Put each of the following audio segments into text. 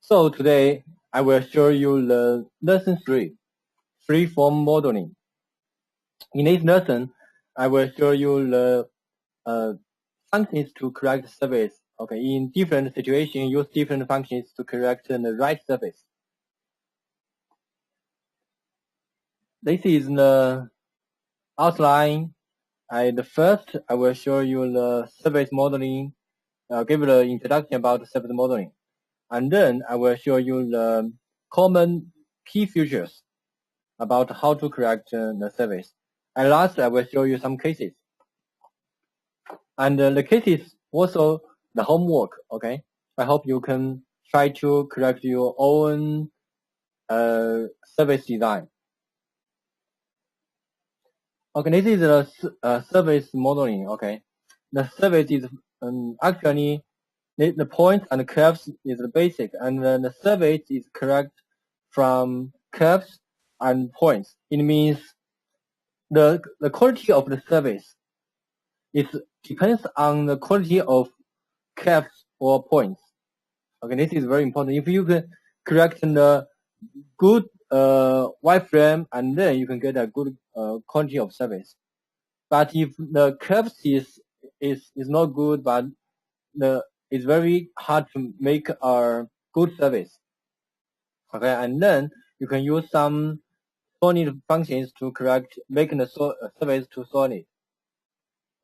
So today I will show you the lesson 3, freeform modeling. In this lesson, I will show you the functions to correct surface. Okay, in different situations, use different functions to correct the right surface. This is the outline. And first, I will show you the surface modeling. Give the introduction about surface modeling. And then I will show you the common key features about how to correct the surface. And last, I will show you some cases. And the cases also the homework, okay? I hope you can try to correct your own surface design. Okay, this is the surface modeling, okay? The surface is actually the points and curves is the basic, and then the surface is correct from curves and points. It means the quality of the surface depends on the quality of curves or points. Okay, this is very important. If you can correct the good wireframe, and then you can get a good quality of surface. But if the curves is not good, but it's very hard to make a good surface. Okay, and then you can use some solid functions to correct, making the surface to solid.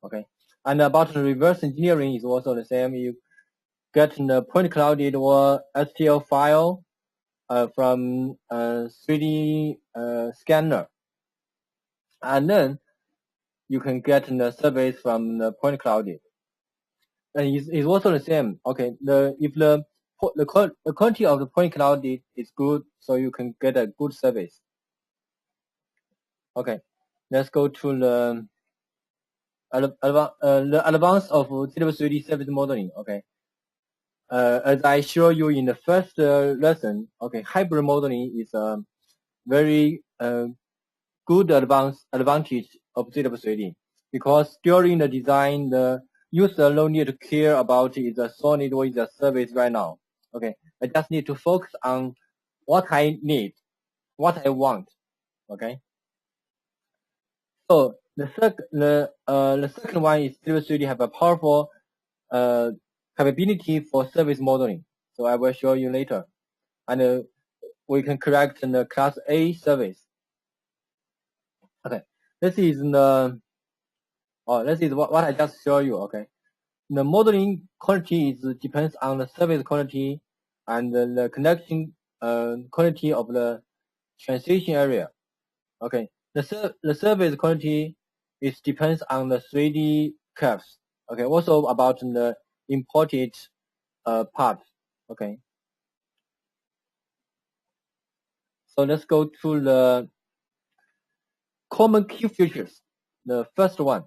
Okay, and about the reverse engineering is also the same. You get the point clouded or STL file from 3D scanner, and then you can get the surface from the point clouded. And it's also the same. Okay, if the quality of the point clouded is good, so you can get a good surface. Okay, let's go to the advance of ZW3D surface modeling. Okay, as I show you in the first lesson, okay, hybrid modeling is a very good advantage of ZW3D, because during the design, the user no need to care about is a solid or is a surface right now. Okay, I just need to focus on what I need, what I want. Okay. So the second one is ZW3D have a powerful capability for surface modeling. So I will show you later, and we can correct the class A surface. Okay, this is what I just show you. Okay, the modeling quality depends on the surface quality and the connection quality of the transition area. Okay, the surface quality depends on the 3D curves. Okay, also about the imported parts. Okay, so let's go to the common key features. The first one.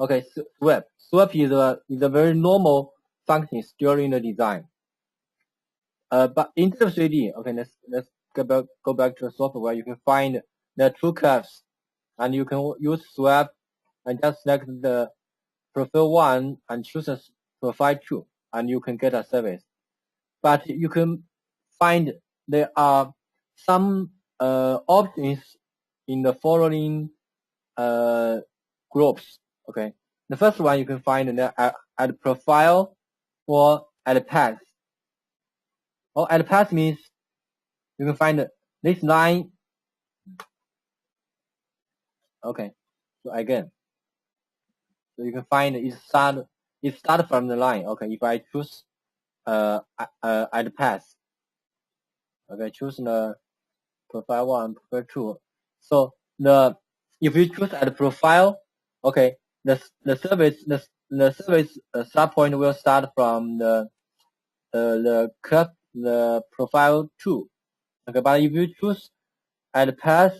Okay, swap. Swap is a very normal function during the design. But in ZW3D, okay, let's go back to the software. You can find the two curves, and you can use swap and just select the profile 1 and choose a profile 2, and you can get a surface. But you can find there are some options in the following groups. Okay, the first one you can find at profile or at path. Or at path means you can find this line. Okay, so again, so you can find it start from the line. Okay, if I choose at path, okay, choose the profile 1, profile 2. So if you choose at profile, okay, the surface start point will start from the curve, the profile 2. Okay, but if you choose at path,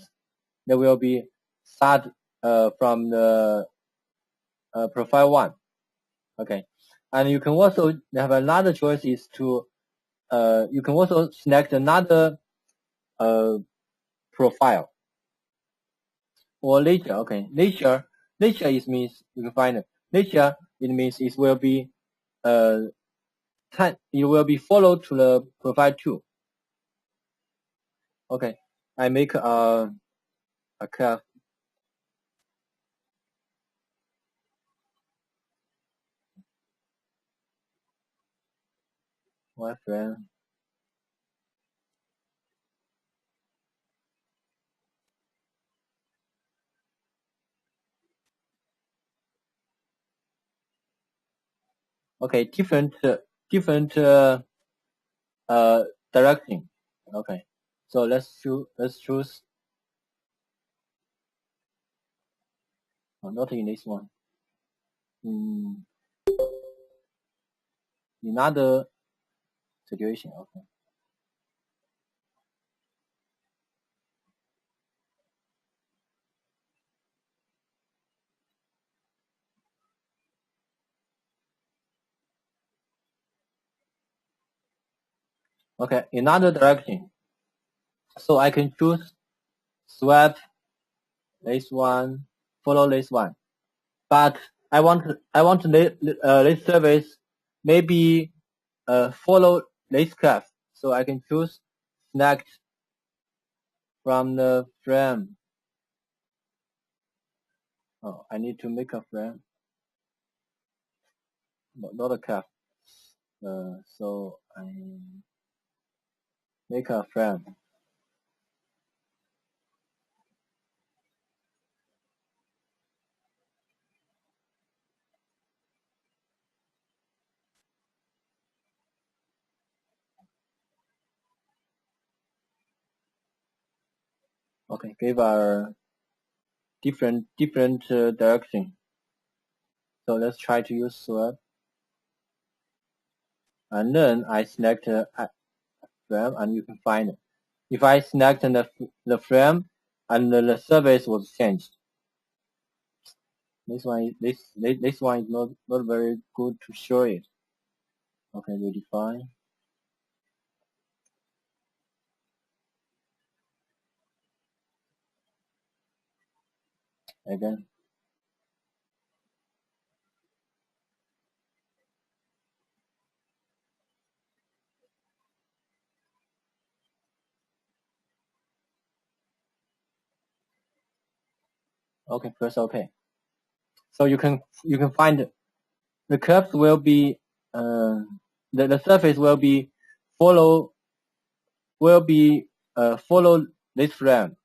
there will be start from the profile 1. Okay, and you can also have another choice is to you can also select another profile or nature. Okay, nature is means you can find nature. It means it will be it will be followed to the profile 2. Okay, I make a curve. Wireframe. Okay, different direction. Okay, so let's choose. Oh, not in this one. Another situation. Okay. Okay, another direction. So I can choose swap this one, follow this one. But I want this service maybe follow this curve. So I can choose select from the frame. Oh, I need to make a frame, not a curve. So I make a frame. Okay, give a different direction. So let's try to use swap. And then I select a frame, and you can find it. If I select the frame, and the surface was changed. This one is not very good to show it. Okay, redefine. Again. Okay, press OK. So you can find the curves will be the surface will be follow this frame.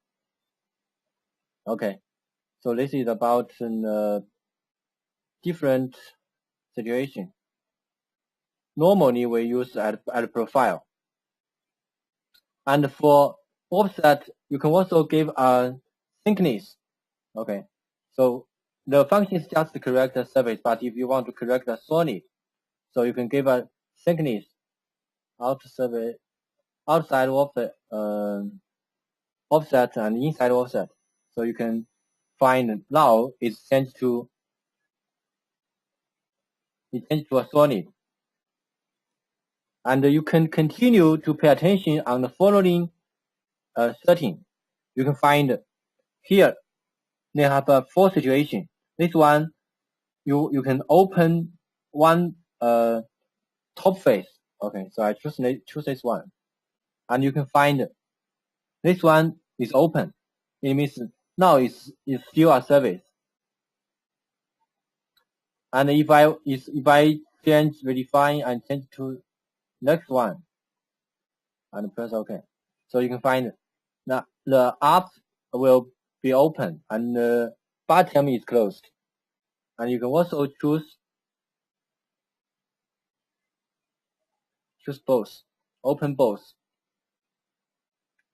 Okay, so this is about different situation. Normally we use at profile, and for offset you can also give a thickness. Okay, so the function is just to correct the surface, but if you want to correct the solid, so you can give a thickness outside of the offset and inside offset. So you can find now it's changed to a solid. And you can continue to pay attention on the following setting. You can find here they have a 4 situation. This one you can open one top face. Okay, so I choose this one, and you can find this one is open. It means now it's still a service. And if I change redefine and change to next one and press OK, so you can find that the up will be open and the bottom is closed. And you can also choose both, open both.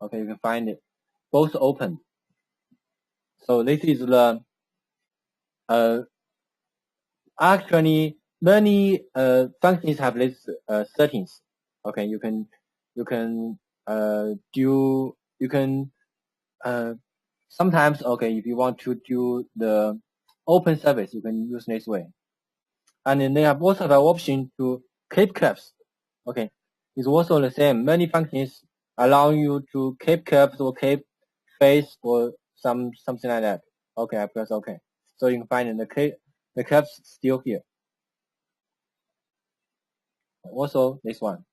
Okay, you can find it both open. So this is the actually many functions have this settings. Okay, you can sometimes, okay, if you want to do the open service, you can use this way. And then they have also the option to keep curves. Okay, it's also the same. Many functions allow you to keep curves or keep face or something like that. Okay, I press OK. So you can find the curves still here. Also this one.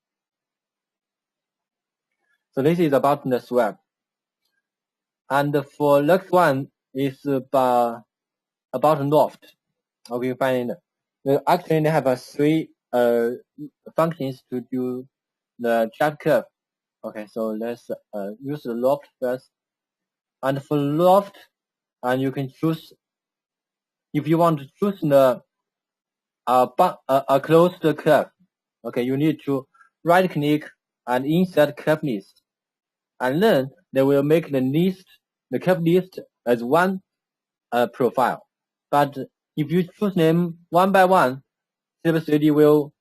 So this is about the swap. And for next one is about loft. Okay, find actually they have three functions to do the chart curve. Okay, so let's use the loft first. And for loft, and you can choose if you want to choose the closed curve. Okay, you need to right click and insert curve list, and then they will make the curve list as one profile. But if you choose them one by one, ZW3D will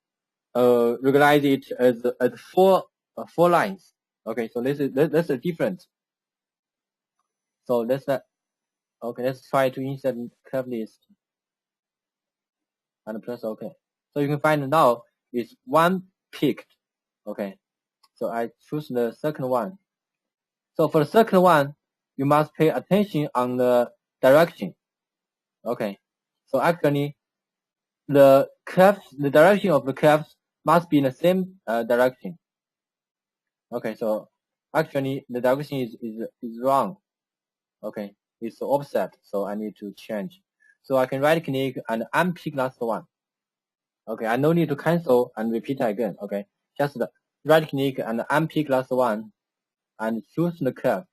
recognize it as four lines. Okay, so that's the difference. So let's try to insert curve list and press OK. So you can find now it's one picked. Okay, so I choose the second one. So for the second one, you must pay attention on the direction. Okay, so actually the direction of the curves must be in the same direction. Okay, so actually the direction is wrong. Okay, it's offset, so I need to change. So I can right click and unpick last one. Okay, I no need to cancel and repeat again. Okay, just right click and unpick last one and choose the curve.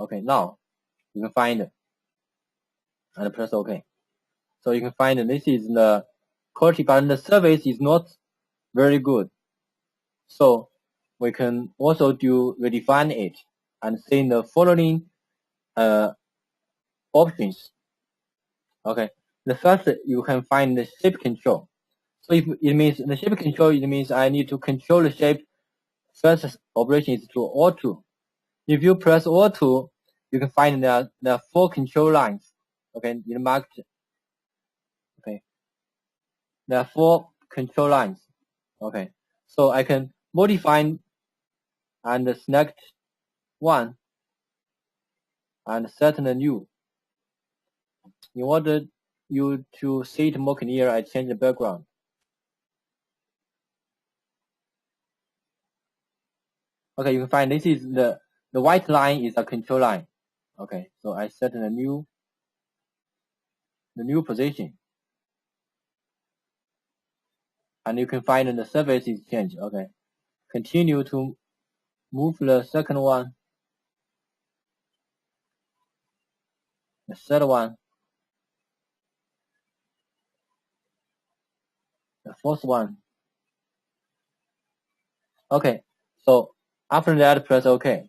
Okay, now you can find it and press OK. So you can find this is the quality, but the service is not very good. So we can also redefine it and see the following options. Okay, the first you can find the shape control. So if it means the shape control, it means I need to control the shape. First operation is to auto. If you press auto, you can find there are four control lines. Okay, you marked. Okay, there are four control lines. Okay, so I can modify and select one and set the new. In order you to see it more clear, I change the background. Okay, you can find this is the white line is a control line. Okay, so I set the new position, and you can find the surface is changed. Okay, continue to move the second one, the third one, the fourth one. Okay, so after that, press OK.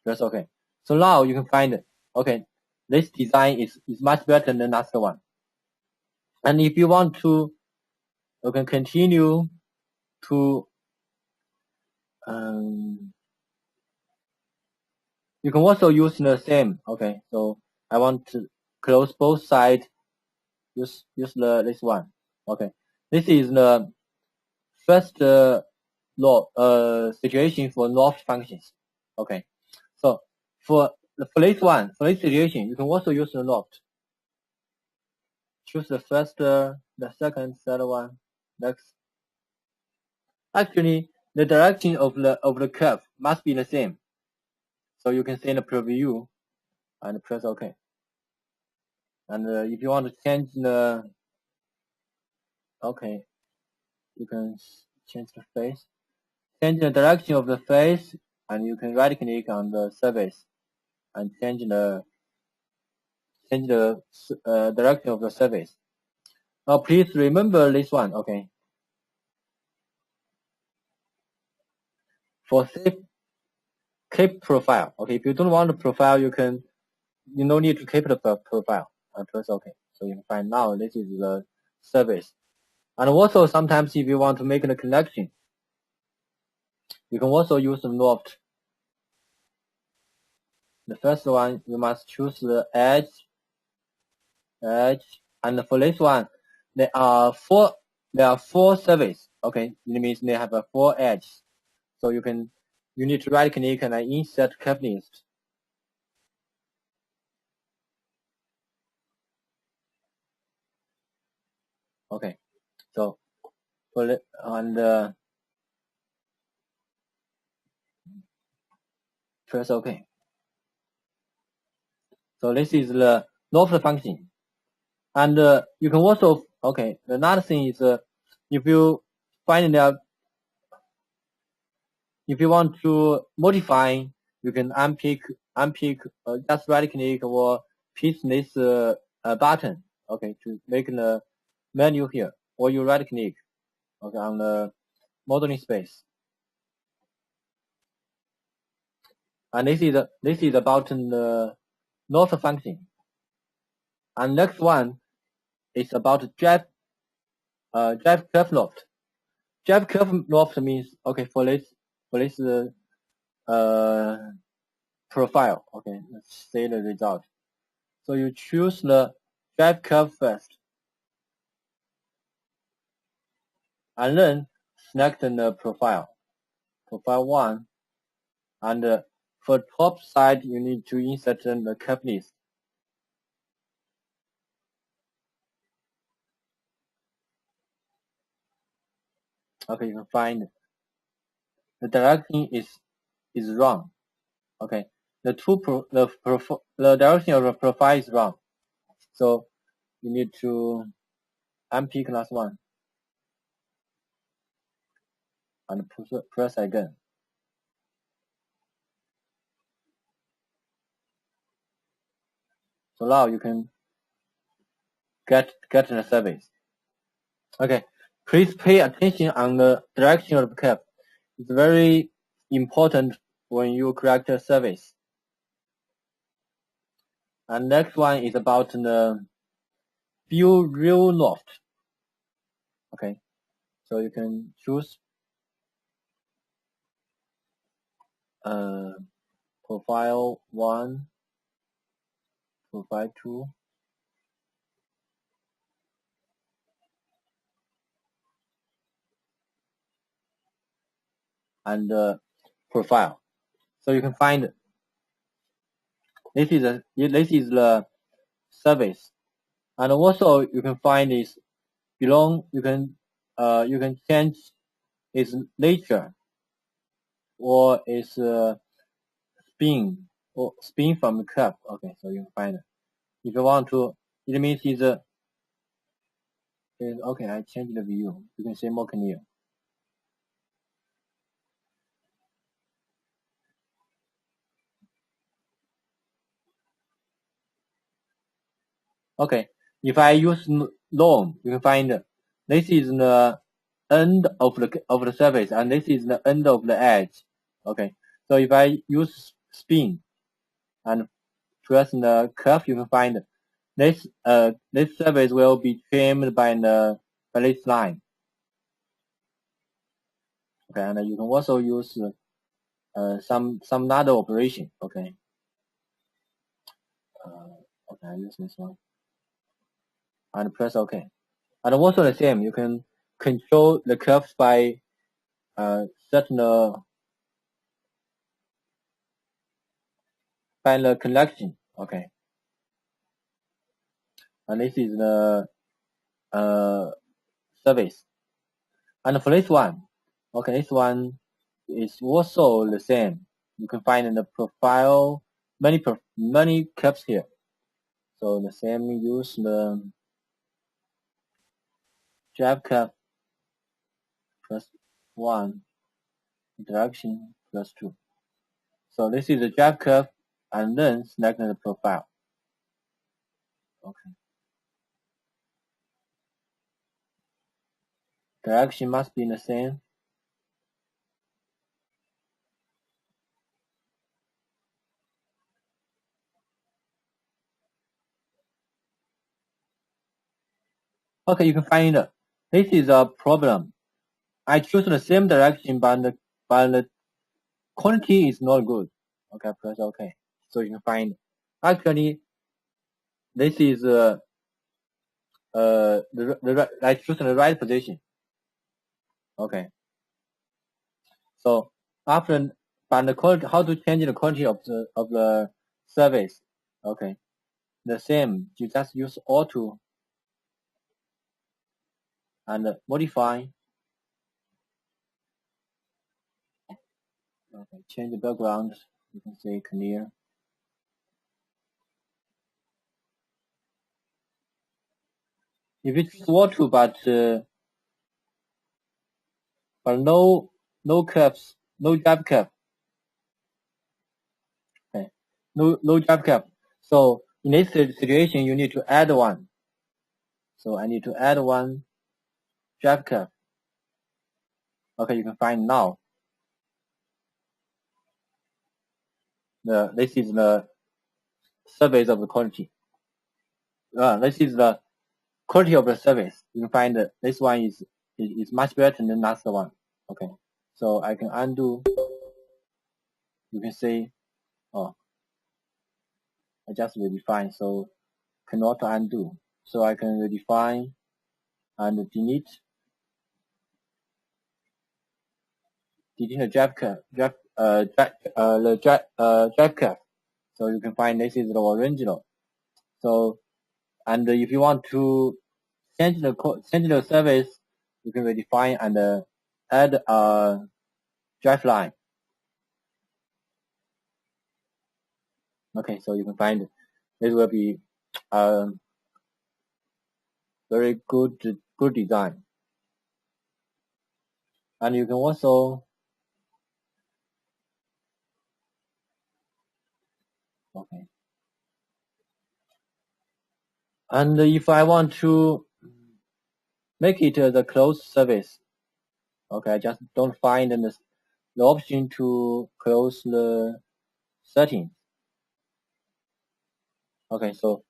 Press OK. So now you can find it. Okay, this design is much better than the last one. And if you want to, you can continue to you can also use the same. Okay, so I want to close both sides. Use this one. Okay, this is the first situation for loft functions. Okay, so for this situation, you can also use the loft. Choose the first, the second, third one. Next. Actually, the direction of the curve must be the same. So you can see the preview and press OK. And if you want to change the OK, you can change the face. Change the direction of the face, and you can right click on the surface and change the direction of the surface. Now please remember this one. Okay. For keep profile. Okay, if you don't want the profile, you no need to keep the profile and press OK. So you can find now this is the surface. And also sometimes if you want to make the connection, you can also use the loft. The first one, you must choose the edge, and for this one, there are four surfaces. Okay, it means they have 4 edges. So you need to right click and insert curve list. Okay, so and press OK. So this is the loft function. And you can also, okay, another thing is if you find that if you want to modify, you can unpick, just right click or pick this button, okay, to make the menu here, or you right click, okay, on the modeling space. And this is about the loft function. And next one is about drive curve loft. Drive curve loft means, okay, for this profile, okay, let's see the result. So you choose the drive curve first, and then select the profile 1, and for top side you need to insert the curve list. Okay, you can find the direction is wrong. Okay, the direction of the profile is wrong, so you need to unpick last one and press again. So now you can get the surface. Okay, please pay attention on the direction of the curve. It's very important when you create a surface. And next one is about the view real loft. Okay, so you can choose profile 1, profile 2, and profile. So you can find this is the surface, and also you can find this below. You can change its nature or its spin from the curve. Okay, so you can find it. If you want to, it means it's okay. I change the view. You can see more clear. Okay, if I use long, you can find this is the end of the surface, and this is the end of the edge. Okay, so if I use spin and press the curve, you can find this surface will be trimmed by this line. Okay, and you can also use some other operation. Okay, okay, I use this one and press OK. And also the same, you can control the curves by setting the connection. Okay, and this is the surface. And for this one, okay, this one is also the same. You can find in the profile many curves here. So the same, use the drive curve plus 1, direction plus 2. So this is the drive curve, and then select the profile. Okay. Direction must be the same. Okay, you can find this is a problem. I choose the same direction, but the quality is not good. Okay, press OK. So you can find actually this is I choose the right position. Okay. So after, but the quality, how to change the quality of the surface? Okay, the same. You just use auto and modify Okay, change the background. You can say clear. If you choose water, but no caps, no job cap. Okay, no job cap. So in this situation, you need to add one. So I need to add one job cap. Okay, you can find now. This is the survey of the quality. This is the quality of the service. You can find that this one is much better than the last one. Okay, so I can undo. You can see, oh, I just redefine, so cannot undo. So I can redefine and delete the job cap, the job cap. So you can find this is the original. So, and if you want to change the service, you can redefine and add a drive line. Okay, so you can find this will be very good design. And you can also okay. And if I want to make it the closed service, okay, I just don't find the option to close the settings. Okay, so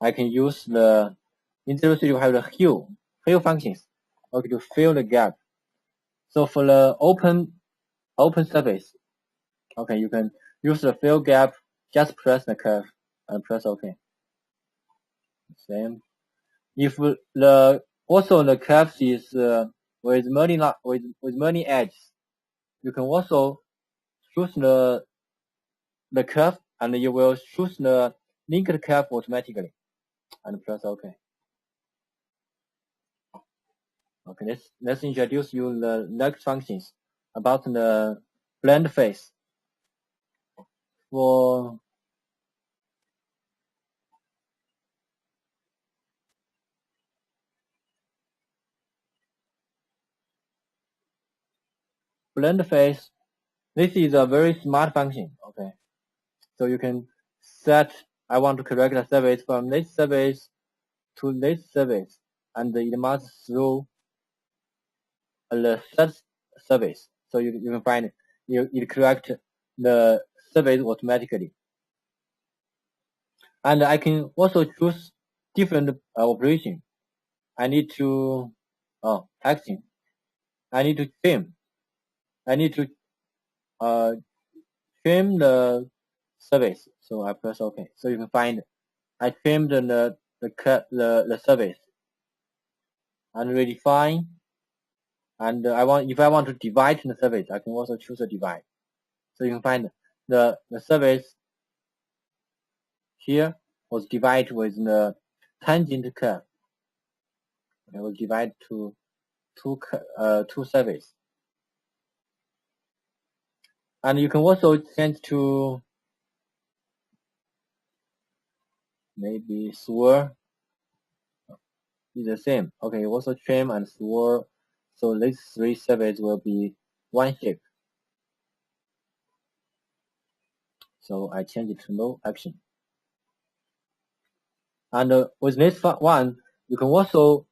I can use the in ZW3D you have the fill functions. Okay, to fill the gap. So for the open service, okay, you can use the fill gap. Just press the curve and press OK. Same. If also the curve is with many edges, you can also choose the curve and you will choose the linked curve automatically and press OK. Okay, let's introduce you the next functions about the blend face. For blend face, this is a very smart function. Okay, so you can set I want to correct a service from this service to this service, and it must through the set service. So you can find it correct the service automatically. And I can also choose different operation. I need to action. I need to trim. I need to trim the service. So I press OK. So you can find I trimmed the service and redefine. And if I want to divide the service, I can also choose a divide. So you can find the service here was divided with the tangent curve. It was divided to two service. And you can also change to maybe swirl is the same. Okay, also trim and swirl. So these three services will be one shape. So I change it to no action. And with this one, you can also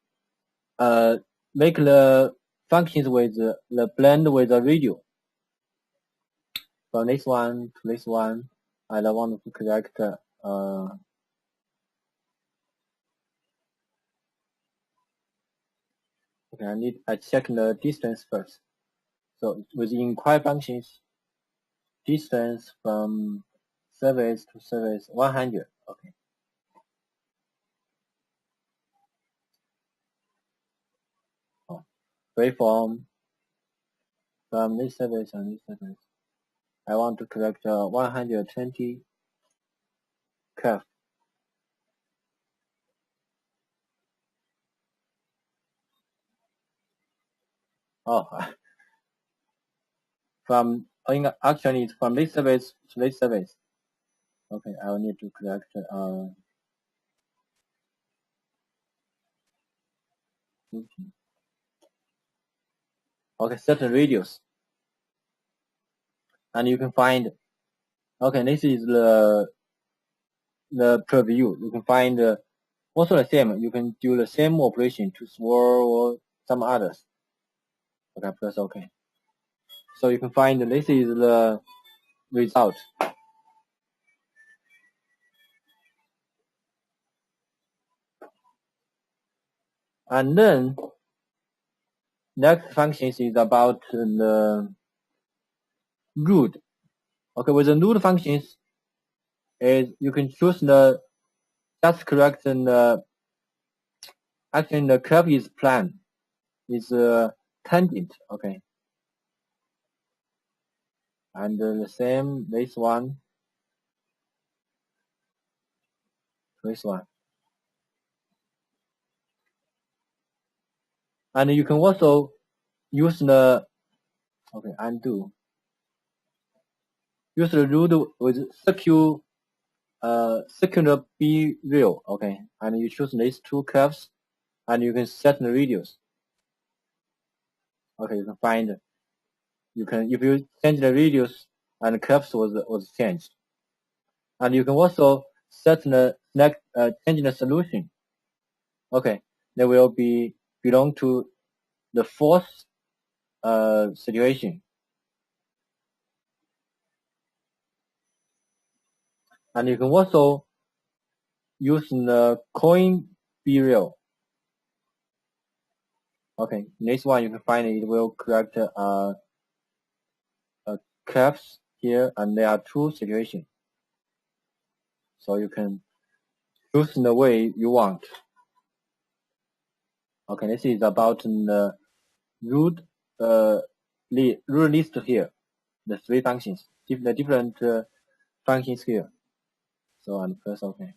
make the functions with the blend with the radio. From this one to this one, and I want to correct okay, I check the distance first. So with inquire functions, distance from service to service 100. Okay. Waveform from this service and this service. I want to correct 120 curve. Oh, from actually it's from this surface to this surface. Okay, I will need to collect okay, certain radius, and you can find. Okay, this is the preview. You can find also the same. You can do the same operation to swirl or some others. Okay, press OK. So you can find this is the result. And then next function is about the node. Okay, with the node functions, is you can choose the just correct the actually the curve is plane, is tangent. Okay, and the same this one, and you can also use the undo. Use the rule with circular B rail. Okay, and you choose these two curves, and you can set the radius. Okay, you can find. You can if you change the radius and the curves was changed, and you can also set the next change the solution. Okay, they will be belong to the fourth situation, and you can also use the coin B rail. Okay, next one you can find it will correct curves here, and there are two situations. So you can choose the way you want. Okay, this is about the root list here, the three functions, the different functions here. So and press OK.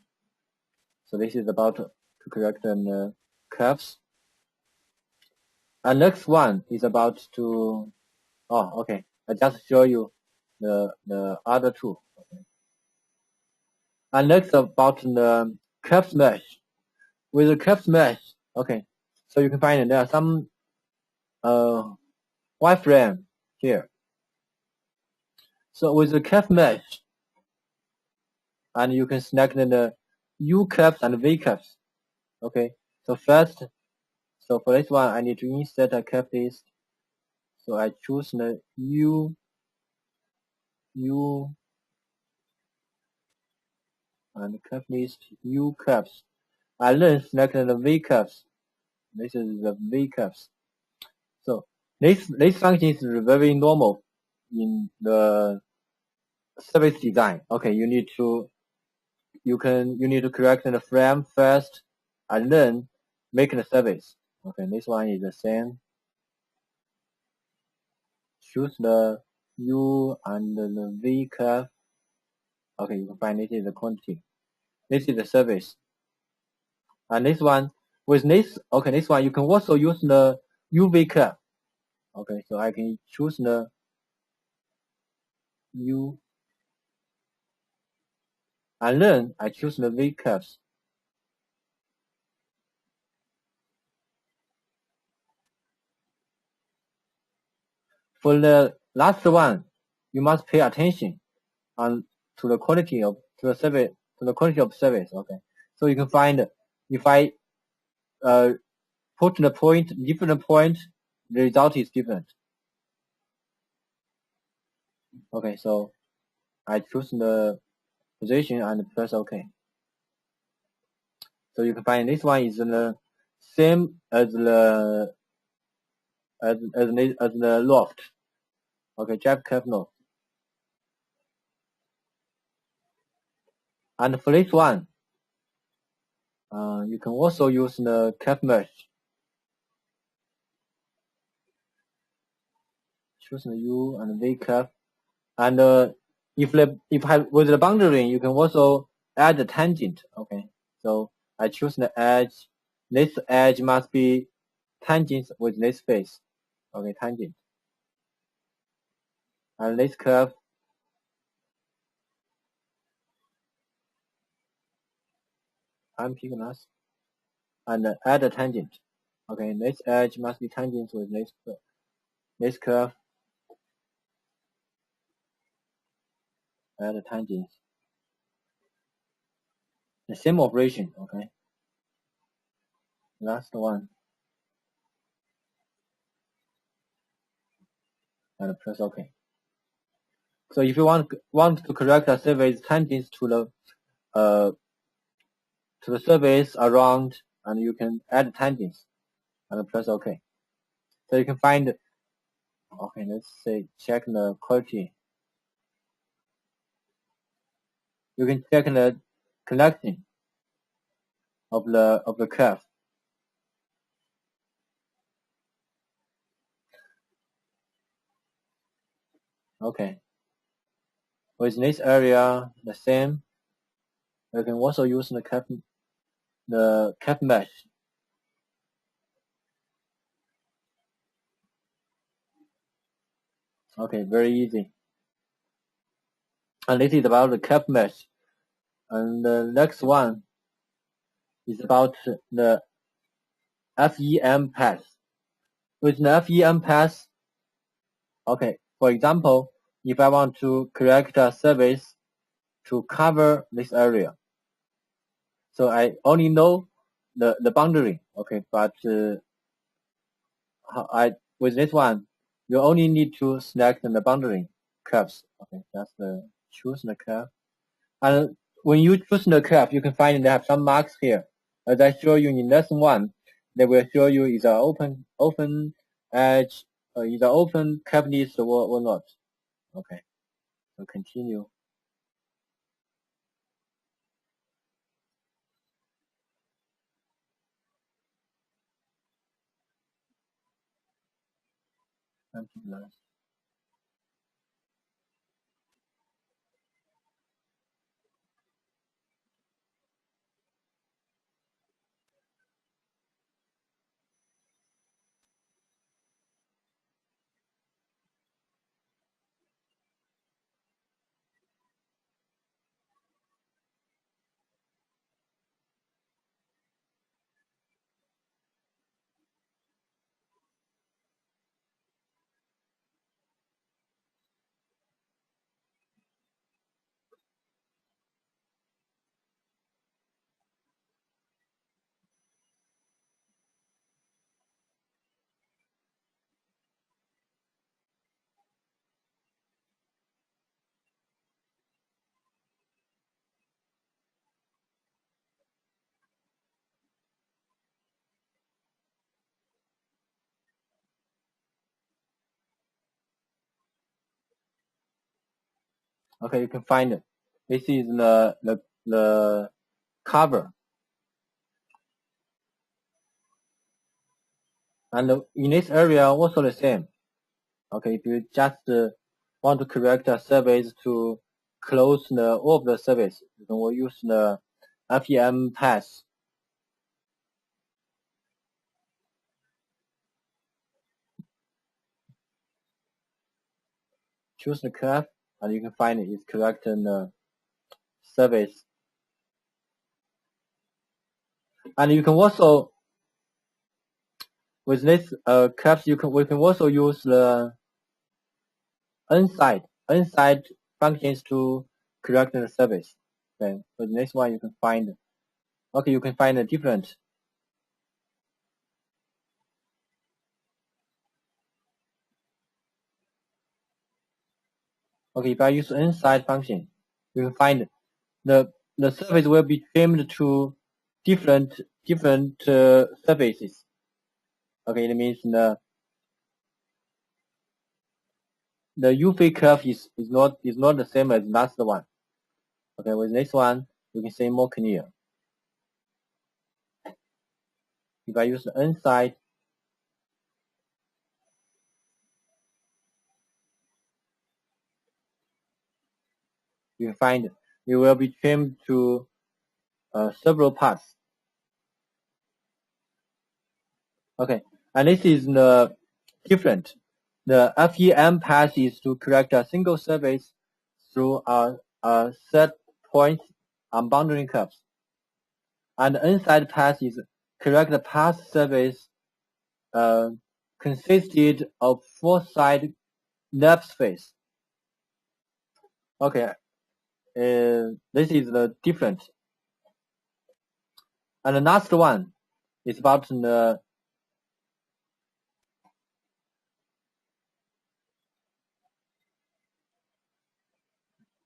So this is about to correct the curves. And next one is about to okay. I just show you the other two. Okay. And next about the curves mesh. With the curves mesh, okay. So you can find there are some wireframe here. So with the curve mesh, and you can select the U curves and V curves. Okay. So first, so for this one, I need to insert a curve list. So I choose the U and curve list U curves. I then select the V curves. This is the V curves. So this function is very normal in the service design. Okay, you need to correct the frame first, and then make the service. Okay, this one is the same. Choose the U and the V curve. Okay, you can find this is the quantity. This is the service. And this one, with this, okay, this one you can also use the UV curve. Okay, so I can choose the U, and then I choose the V curves. For the last one, you must pay attention to the quality of service. Okay, so you can find if I put the point different point, the result is different. Okay, so I choose the position and press OK. So you can find this one is the same as the loft. Okay, drive curve loft. And for this one, you can also use the curve mesh. Choose the U and V curve. And with the boundary, you can also add the tangent. Okay, so I choose the edge. This edge must be tangent with this face. Okay, tangent. and this curve unpick glass and add a tangent. Okay, this edge must be tangent with this curve. Add a tangent. The same operation. Okay. Last one. And press OK. So if you want to correct a surface tangents to the surface around, and you can add tangents and press OK. So you can find. Okay, let's say check the quality. You can check the connection of the curve. Okay. With this area the same, you can also use the cap mesh. Okay, very easy. And this is about the cap mesh. And the next one is about the FEM path. With the FEM path, okay, for example, if I want to correct a surface to cover this area, so I only know the boundary, okay, but with this one, you only need to select the boundary curves. Okay, just choose the curve. And when you choose the curve, you can find they have some marks here. As I show you in lesson 1, they will show you is an open edge, is an open cavity or not. Okay, so continue. Okay, you can find it. This is the cover. And in this area also the same. Okay, if you just want to correct a surface to close all of the surface, you can use the FEM path. Choose the curve, and you can find it's correcting the surface. And you can also, with this curves, we can also use the inside functions to correct the surface. Okay, so the next one you can find. Okay, you can find a different. Okay, if I use inside function, you can find the surface will be trimmed to different surfaces. Okay, it means the UV curve is not the same as last one. Okay, with this one you can see more clear. If I use the inside, you can find it will be trimmed to several parts. Okay, and this is the different. the FEM path is to correct a single surface through a set point on boundary curves. And the inside path is correct the path surface consisted of 4 side lap space. Okay, this is the difference. And the last one is about the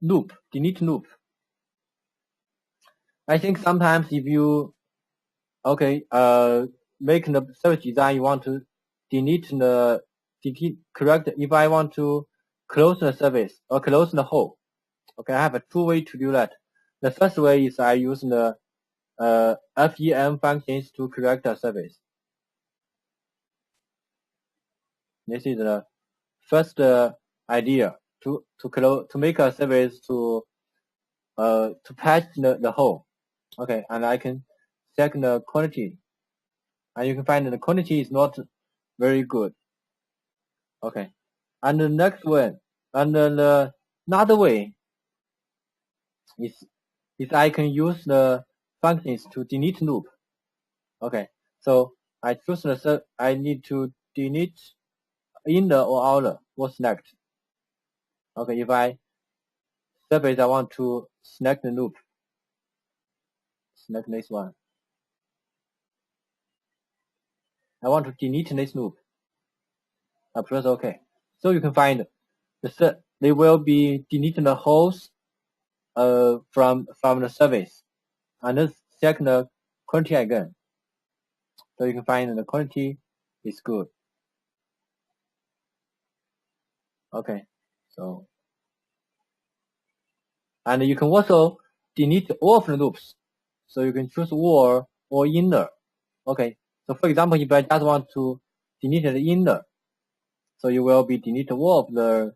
loop, delete loop. I think sometimes if you make the surface design, you want to correct if I want to close the surface or close the hole. Okay, I have 2 ways to do that. The first way is I use the FEM functions to correct the surface. This is the first idea to make a surface to patch the hole. Okay, and I can check the quantity, and you can find that the quantity is not very good. Okay, and the next one, and the another way is I can use the functions to delete loop. Okay, so I choose I need to delete inner or outer or select. Okay, if I surface I want to select the loop, select this one. I want to delete this loop. I press OK. So you can find they will be deleting the holes from the surface, and then check the quantity again. So you can find the quantity is good. Okay, so and you can also delete all of the loops. So you can choose all or inner. Okay, so for example, if I just want to delete the inner, so you will be delete all of the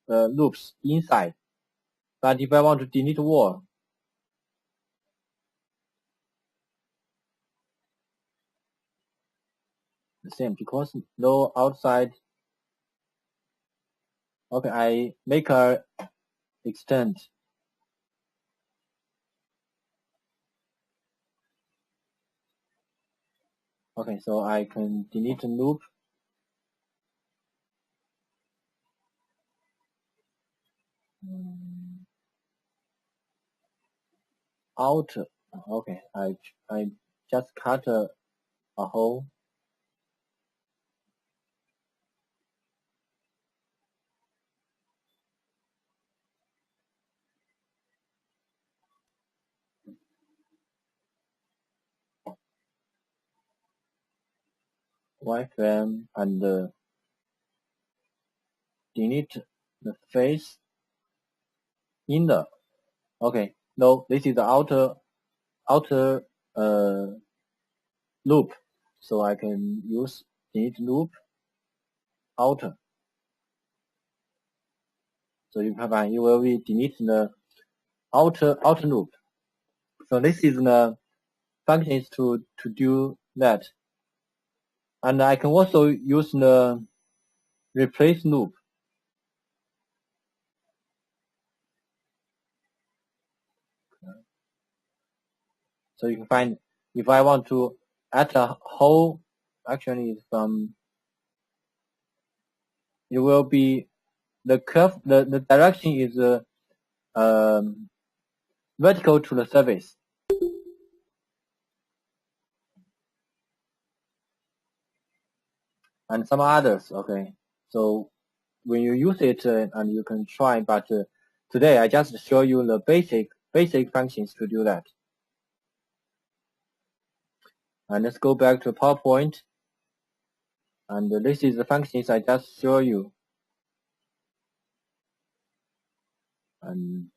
loops inside. But if I want to delete all, the same, because no outside. Okay, I make a extend. Okay, so I can delete the loop. Out. Okay, I just cut a hole. Wireframe and delete the face inner. Okay, no, this is the outer loop, so I can use delete loop outer. So you will be delete the outer loop. So this is the functions to do that, and I can also use the replace loop. So you can find if I want to add a hole, actually from it will be the curve. The direction is vertical to the surface. And some others, okay. So when you use it, and you can try, but today I just show you the basic functions to do that. And let's go back to PowerPoint. And this is the functions I just show you. And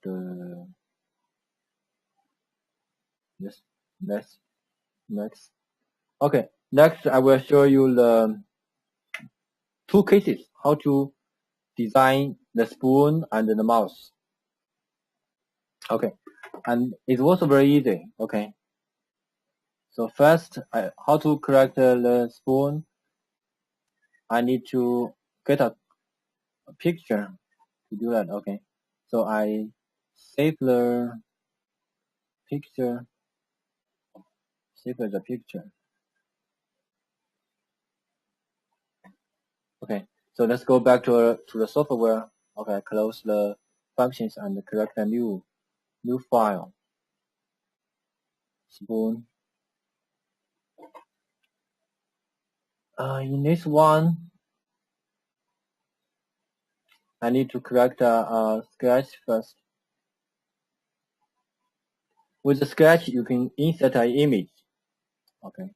next. Okay, next I will show you the 2 cases, how to design the spoon and the mouse. Okay, and it's also very easy. Okay, so first, how to correct the spoon? I need to get a picture to do that. Okay, so I save the picture, save the picture. Okay, so let's go back to the software. Okay, close the functions and create a new file. Spoon. In this one, I need to create a sketch first. With the sketch, you can insert an image. Okay,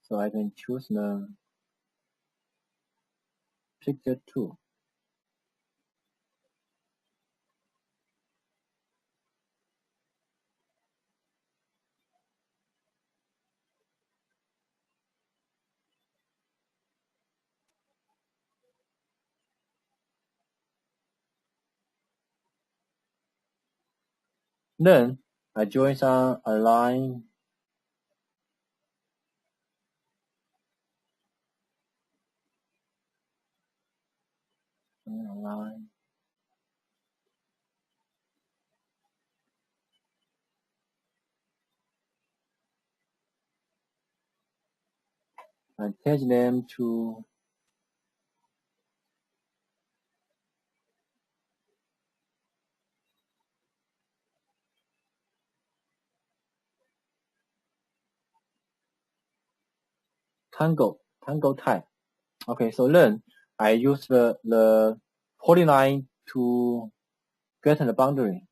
so I can choose the picture tool. Then I join some align. Align. And change them to tangle type. Okay, so then I use the polyline to get the boundary.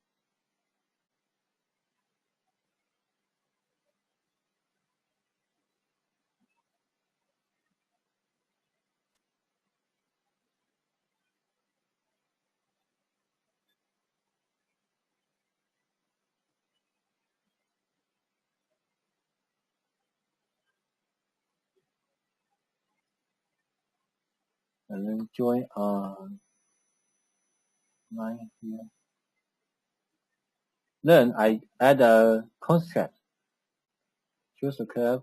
And then join line here. Then I add a constraint. Choose a curve,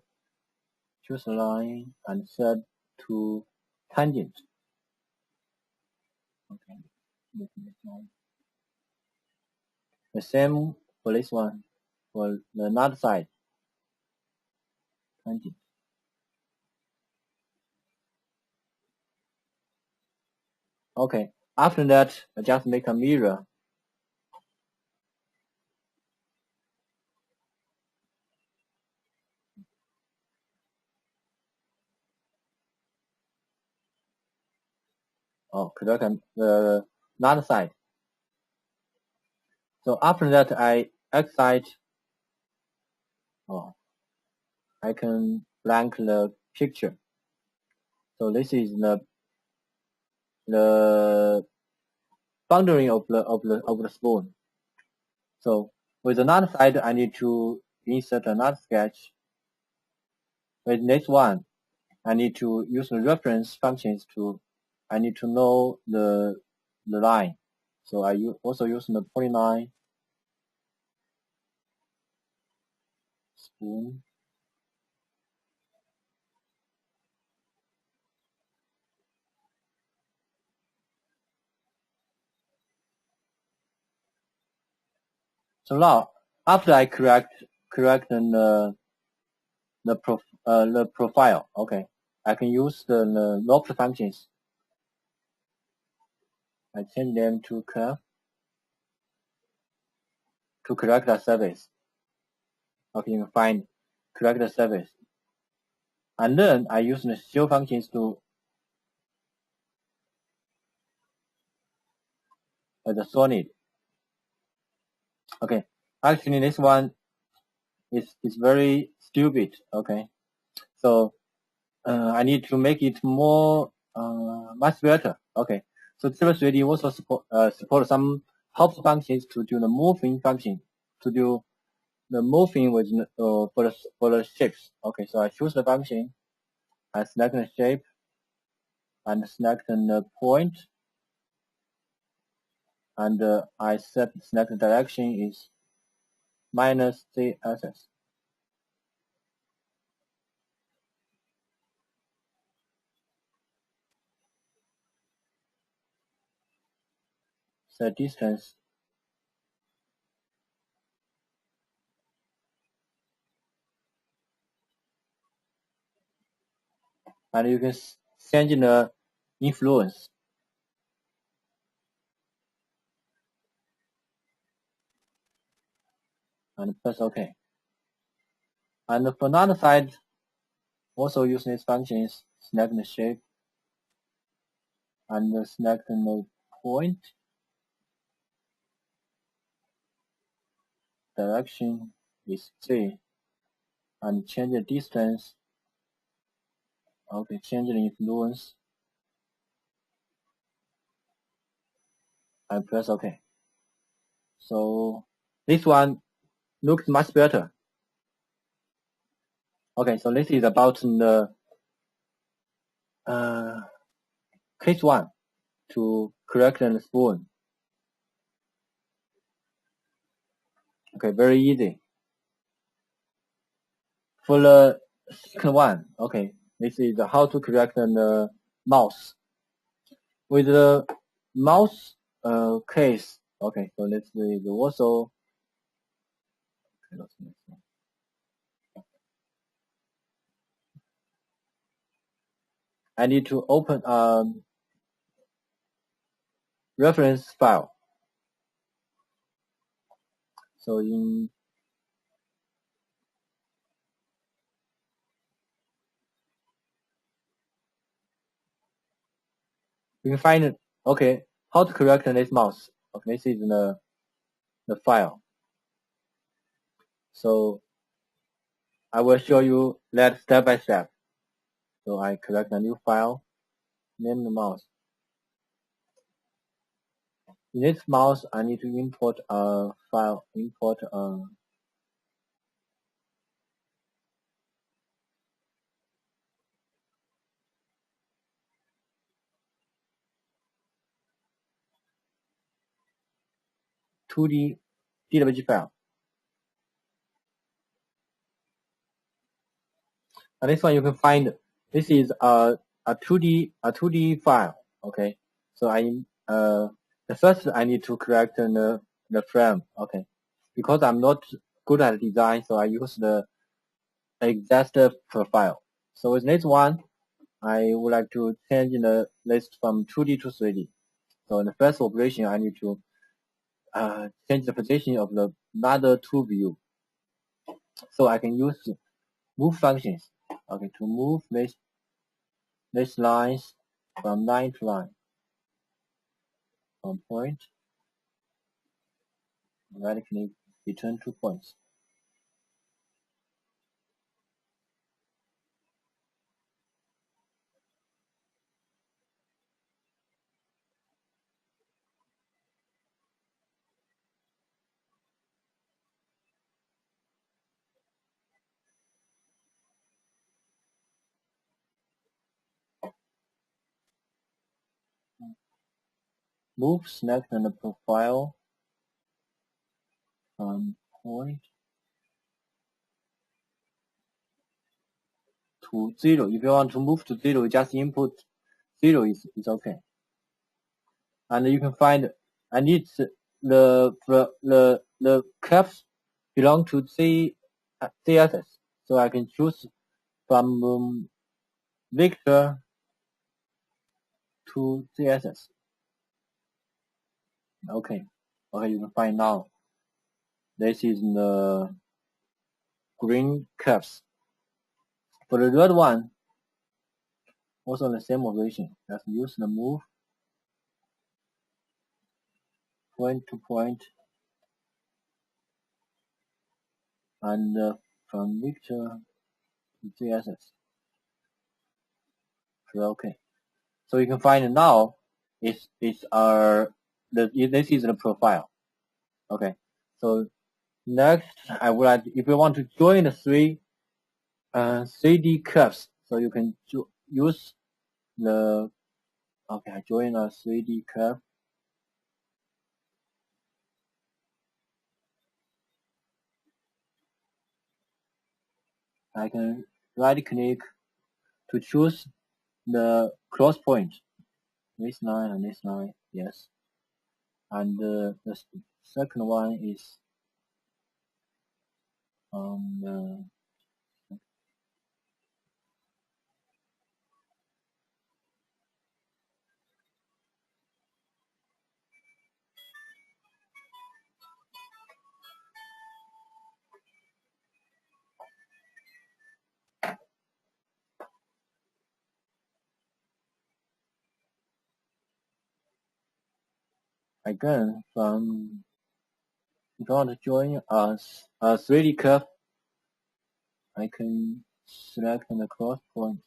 choose a line, and set to tangent. Okay. The same for this one, for the another side. Tangent. Okay. After that, I just make a mirror. Oh, correct. The another side. So after that, I excite. Oh, I can blank the picture. So this is the boundary of the spoon. So with another side, I need to insert another sketch. With this one, I need to use the reference functions to. I need to know the line. So I also use the polyline spoon. So now, after I correct the profile, okay, I can use the loft functions. I change them to curve to correct the surface. Okay, you can find correct the surface. And then I use the show functions to the solid. Okay, actually this one is very stupid. Okay, so I need to make it more much better. Okay, so ZW3D also support some help functions to do the moving function, to do the moving with for the shapes. Okay, so I choose the function, I select the shape, and select the point, and I select the direction is minus z axis. set distance. And you can change the influence. And press OK. And for another side, also use these functions, select the shape and select the point, direction is Z, and change the distance. Okay, change the influence and press OK. So this one looks much better. Okay, so this is about the case 1 to correct the spoon. Okay, very easy. For the second one, okay, this is how to correct the mouse. With the mouse case, okay, so this is also I need to open a reference file. So you can find okay how to correct this mouse. Okay, this is the file. So I will show you that step by step. So I correct a new file, name the mouse. In this mouse, I need to import a file, import a 2D ZWCAD file. And this one you can find. This is a 2D file. Okay, so the first I need to correct the frame. Okay, because I'm not good at design, so I use the exact profile. So with this one, I would like to change the list from 2D to 3D. So in the first operation, I need to change the position of the another two view. So I can use move functions. Okay, to move these lines from line to line. From point, right click between 2 points. Move, select the profile from point to 0. If you want to move to 0, just input 0 is okay. And you can find, and it's the caps belong to CSS. So I can choose from Victor to CSS. Okay, you can find now. This is the green caps. For the red one, also the same operation. Let's use the move point to point and from Victor to CSS. Okay. So you can find now this is the profile. Okay. So next, I would like, if you want to join the 3D curves, so you can use the, okay, I join a 3D curve. I can right click to choose the cross point. This line and this line, yes. and the second one is again from, if you want to join a 3D curve, I can select the cross point.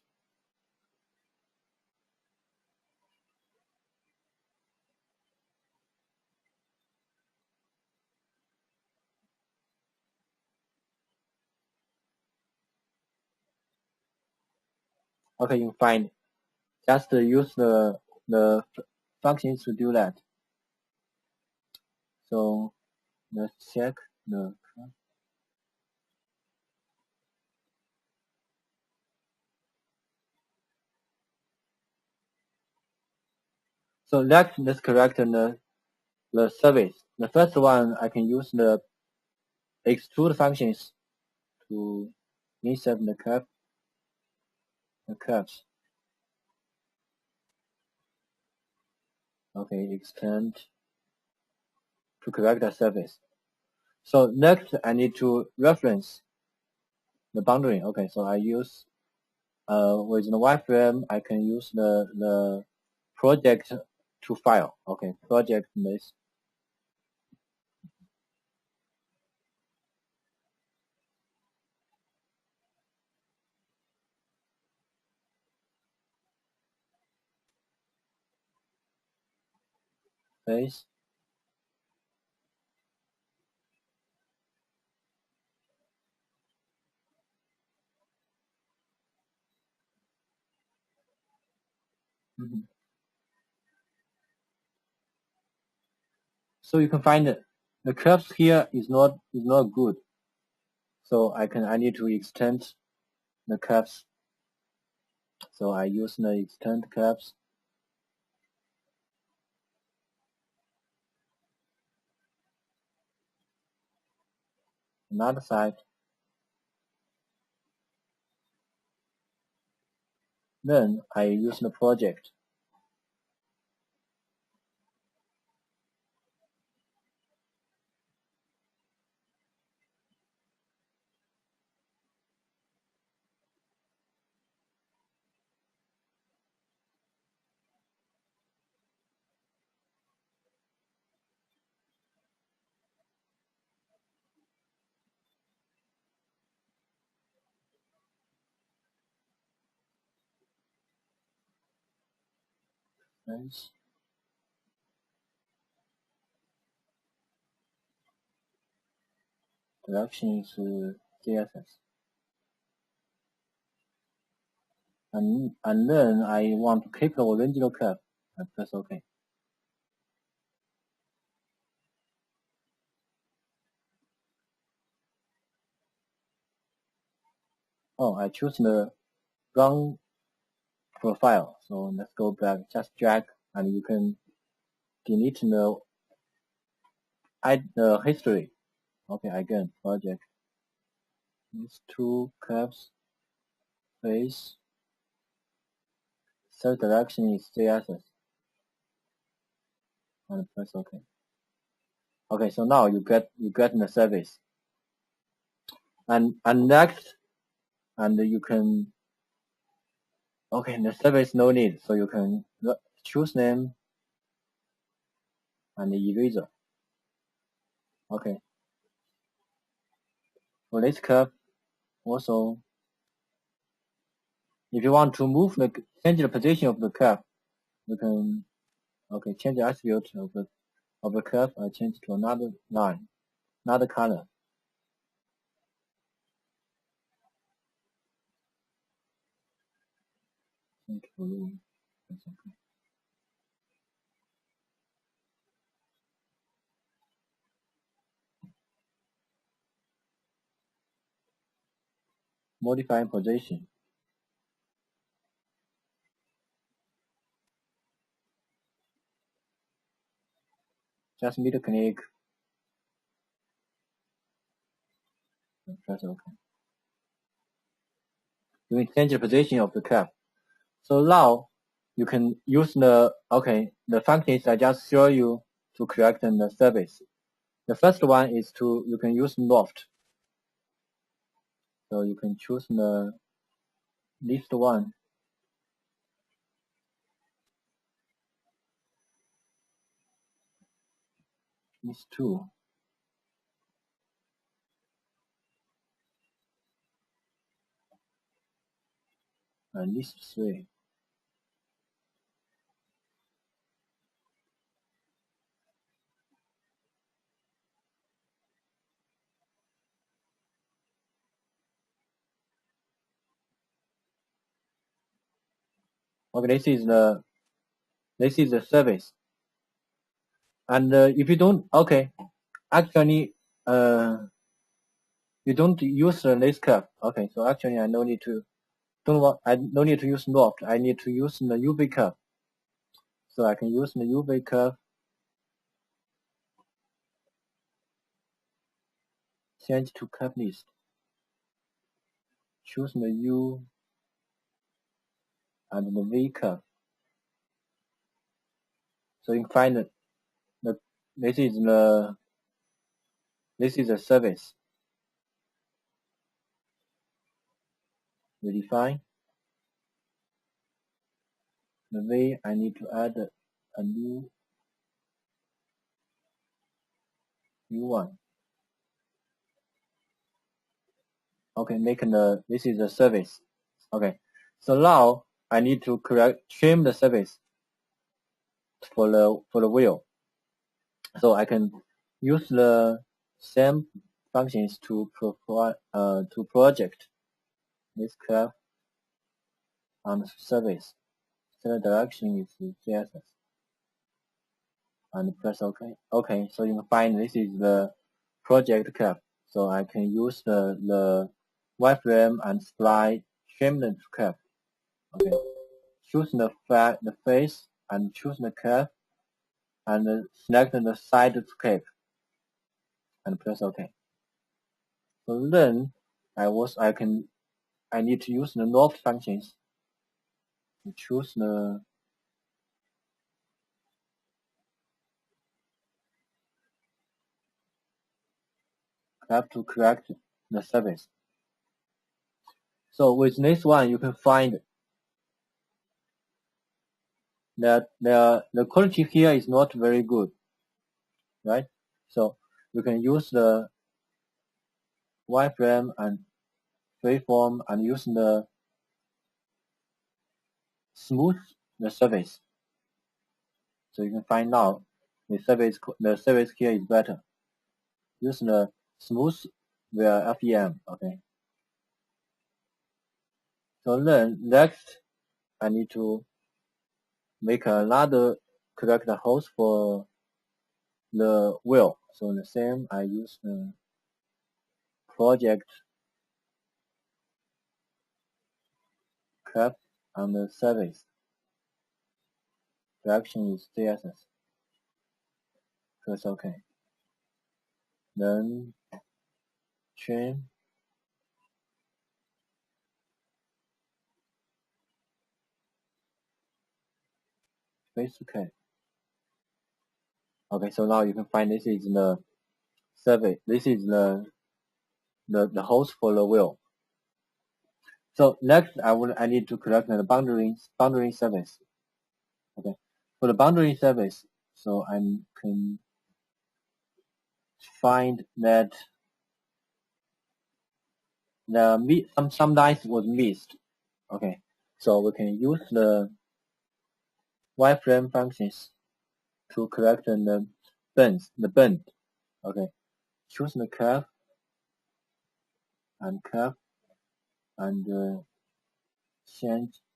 Okay, you find just use the functions to do that. So let's check the. So let's correct the surface. The first one, I can use the extrude functions to insert the curves. Okay, extend to correct the surface. So next, I need to reference the boundary. Okay, so I use with the wireframe, I can use the project to file. Okay, project this. Face. So you can find it. The curves here is not good. So I need to extend the curves. So I use the extend curves. Another side. Then I use the project. Face. Direction is CSS. And then I want to keep the original curve. I press OK. Oh, I choose the wrong profile. So let's go back. Just drag, and you can delete the history. Okay, again, project. These two curves, face. Third direction is CSS. And press OK. Okay, so now you get the service. And next, and you can. Okay, the service no need, so you can choose name and the eraser. Okay. For this curve, also, if you want to change the position of the curve, you can change the attribute of the curve and change to another line, another color. Modify position. Just middle click. Press OK. You can change the position of the curve. So now you can use the functions I just show you to create the surface. The first one is you can use loft. So you can choose the list one. List two. And list three. Okay, this is the surface. And if you don't, actually, you don't use this curve. Okay, so actually I no need to use loft. I need to use the UV curve. So I can use the UV curve. Change to curve list. Choose the U and the V curve. So you can find this is the surface. You define the V. I need to add a new one. Okay, this is the surface. Okay, so now I need to trim the surface for the wheel. So I can use the same functions to project this curve on the surface. So the direction is ZSS. And press OK. Okay, so you can find this is the project curve. So I can use the wireframe and spline trim the curve. Okay, choose the face and choose the curve and select the side escape and press OK. So then I need to use the loft functions to choose the curve to correct the surface. So with this one, you can find that the quality here is not very good, right? So you can use the wireframe and freeform and use the smooth the surface. So you can find out the surface here is better. Use the smooth via FEM. Okay. So then next, I need to make another correct host for the wheel. So the same, I use the project curve on the surface. Direction is CSS. Press OK. Then trim. Space OK. Okay, so now you can find this is the survey. This is the host for the wheel. So next, I need to correct the boundary surface. Okay, for the boundary surface, so I can find that some lines was missed. Okay, so we can use the wireframe functions to correct the bend. Okay, choose the curve and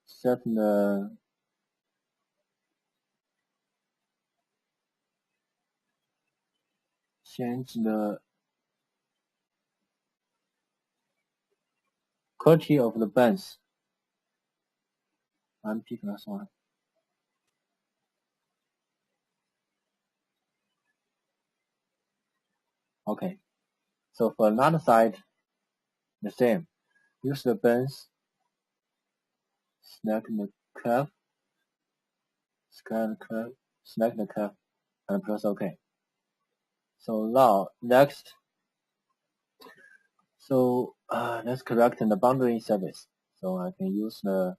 set the change the quality of the bends and P+1. Okay. So for another side, the same. Use the buttons, select the curve, select the curve, and press OK. So now next, let's correct the boundary surface. So I can use the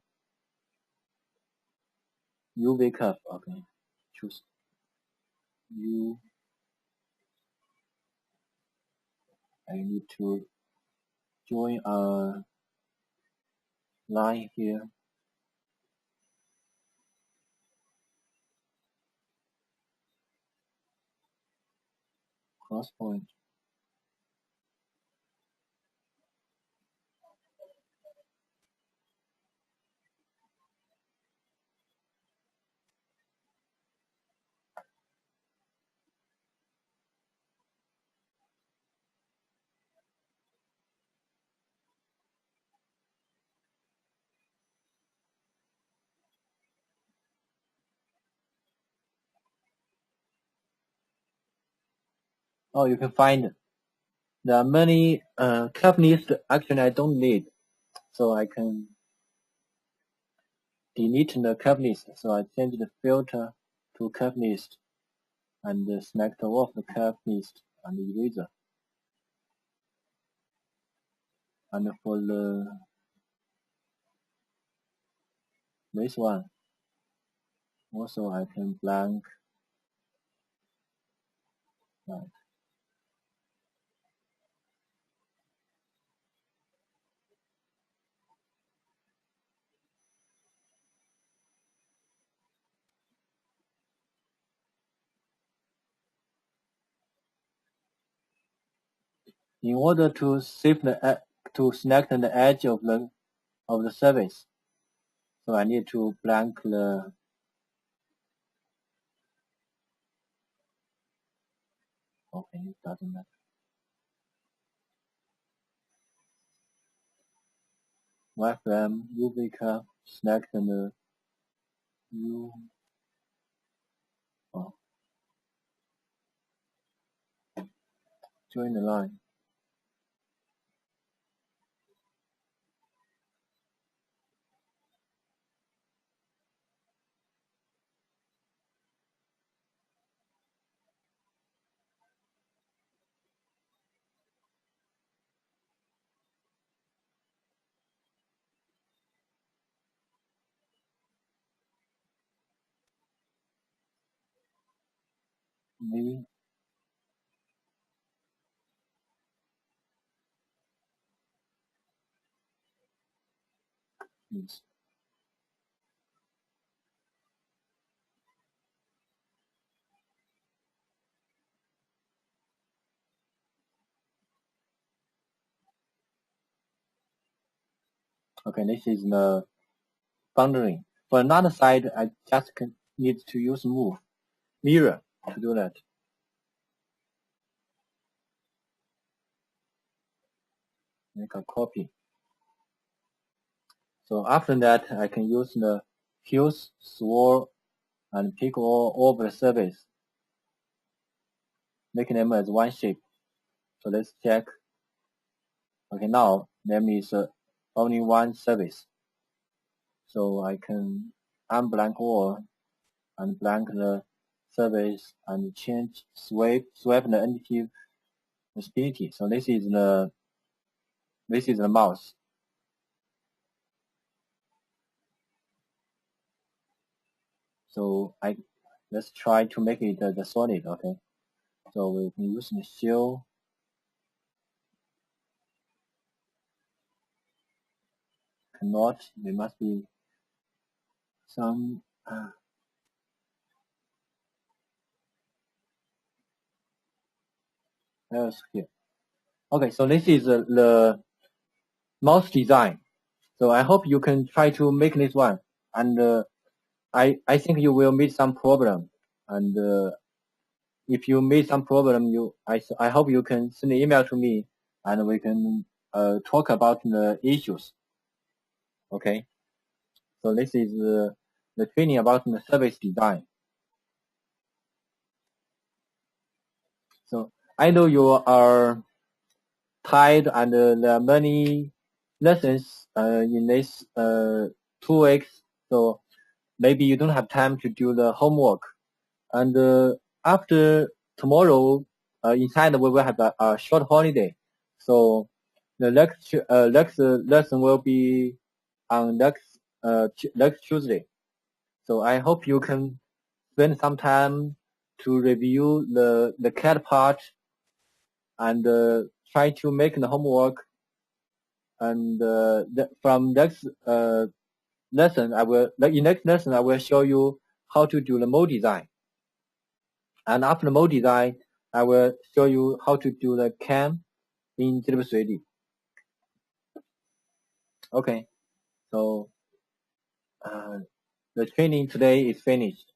UV curve. Okay, choose U. I need to join a line here. Cross point. Oh, you can find there are many curve list. Actually, I don't need, so I can delete the curve list. So I change the filter to curve list and select off the curve list and eraser. And for this one, also I can blank. Right. In order to save to select the edge of the surface, so I need to blank the. Okay, it doesn't matter. Wireframe, UV curve, select the U. Oh, join the line. V. Yes. Okay, this is the boundary. For another side, I just need to use move mirror to do that. Make a copy. So after that, I can use the hues, swirl, and pick all of the surface, making them as one shape. So let's check. Okay, now there is only one surface. So I can unblank all and blank the surface and change swipe the entity visibility. So this is the mouse. So let's try to make it the solid. Okay. So we can use the show. Cannot. There must be some. Else here. Okay. So this is the mouse design. So I hope you can try to make this one. And I think you will meet some problem. And if you meet some problem, I hope you can send an email to me, and we can talk about the issues. Okay. So this is the training about the service design. So I know you are tired and there are many lessons in this 2 weeks, so maybe you don't have time to do the homework. And after tomorrow, inside we will have a short holiday. So the next lesson will be on next Tuesday. So I hope you can spend some time to review the CAD part and try to make the homework. And from next lesson, in next lesson I will show you how to do the mold design. And after the mold design, I will show you how to do the CAM in ZW3D. Okay, so the training today is finished.